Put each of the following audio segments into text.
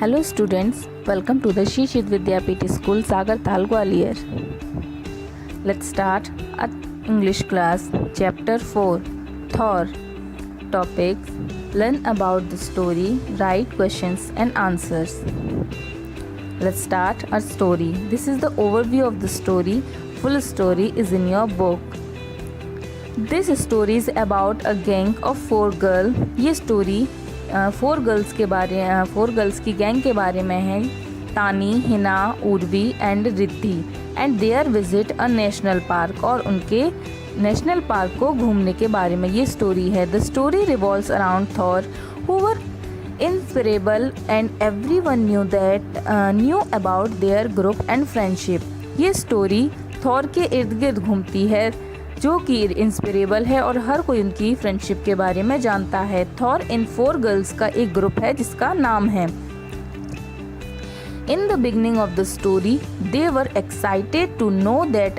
Hello students, welcome to the Shishit Vidyapith School Sagartal Gwalior. Let's start our English class. Chapter 4 Thor. Topics: learn about the story, write questions and answers. Let's start our story. This is the overview of the story. Full story is in your book. This story is about a gang of 4 girls. ये story 4 girls की gang के बारे में है. Tani, Hina, Urvi and Riddhi and their visit a national park, और उनके national park को घूमने के बारे में ये स्टोरी है. The story revolves around Thor who were inseparable and everyone knew about their group and friendship. ये स्टोरी थॉर के इर्द गिर्द घूमती है जो कि इंस्पिरेबल है और हर कोई उनकी फ्रेंडशिप के बारे में जानता है. थॉर इन 4 गर्ल्स का एक ग्रुप है जिसका नाम है. In the beginning of the story, they were excited to know that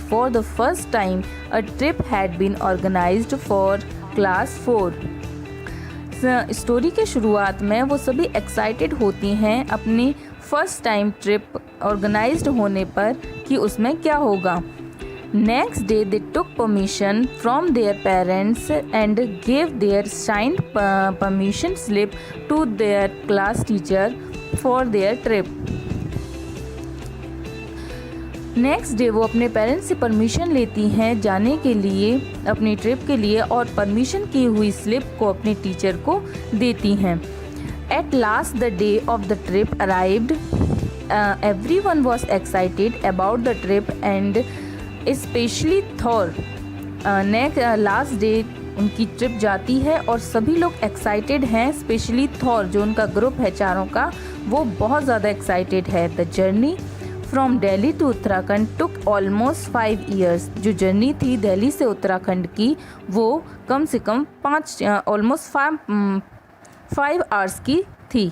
for the first time a trip had been organized for class 4. Story के शुरुआत में वो सभी एक्साइटेड होती हैं अपनी फर्स्ट टाइम ट्रिप ऑर्गेनाइज्ड होने पर कि उसमें क्या होगा. Next day they took permission from their parents and gave their signed permission slip to their class teacher for their trip. Next day वो अपने पेरेंट्स से परमिशन लेती हैं जाने के लिए, अपनी ट्रिप के लिए, और परमिशन की हुई स्लिप को अपने टीचर को देती हैं. At last the day of the trip arrived. Everyone was excited about the trip and specially Thor. Last day उनकी ट्रिप जाती है और सभी लोग एक्साइटेड हैं. स्पेशली थॉर जो उनका ग्रुप है चारों का, वो बहुत ज़्यादा एक्साइटेड है. The journey from Delhi to Uttarakhand took almost 5 years. जो जर्नी थी दिल्ली से उत्तराखंड की वो कम से कम 5 hours की थी.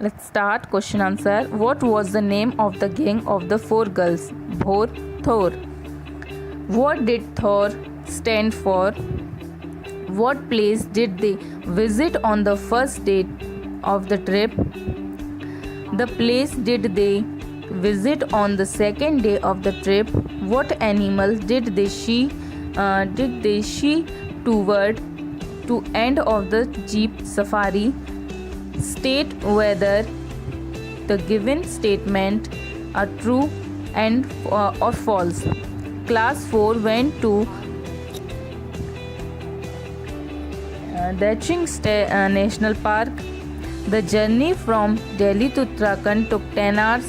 Let's start question answer. What was the name of the gang of the 4 girls? Bhor, Thor. What did Thor stand for? What place did they visit on the first day of the trip? The place did they visit on the second day of the trip? What animals did they see toward to end of the jeep safari? State whether the given statement are true and or false. Class 4 went to Daching National Park. The journey from Delhi to Uttarakhand took 10 hours.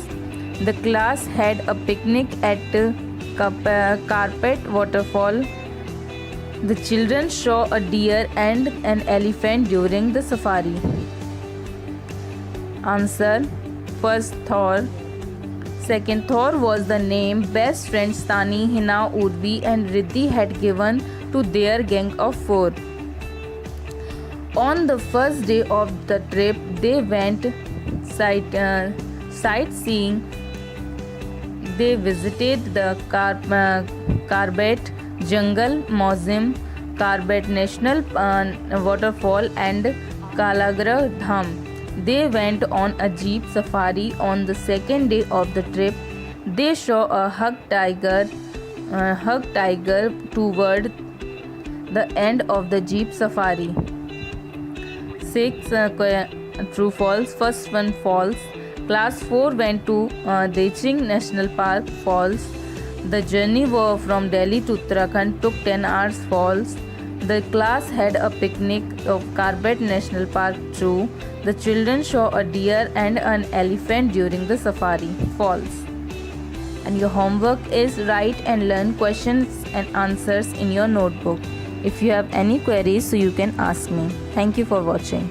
The class had a picnic at Carpet Waterfall. The children saw a deer and an elephant during the safari. Answer: first, Thor. Second, Thor was the name best friends Tani, Hina, Urvi and Riddhi had given to their gang of 4. On the first day of the trip, they went sightseeing. They visited the Carbet Jungle Museum, Carbet National Waterfall and Kalagra Dham. They went on a jeep safari. On the second day of the trip, they saw a hug tiger toward the end of the jeep safari. 6 true false. First one false. Class 4 went to Daching National Park. False. The journey from Delhi to Uttarakhand took 10 hours. False. The class had a picnic of Carbet National Park. True. The children saw a deer and an elephant during the safari. False. And your homework is write and learn questions and answers in your notebook. If you have any queries, so you can ask me. Thank you for watching.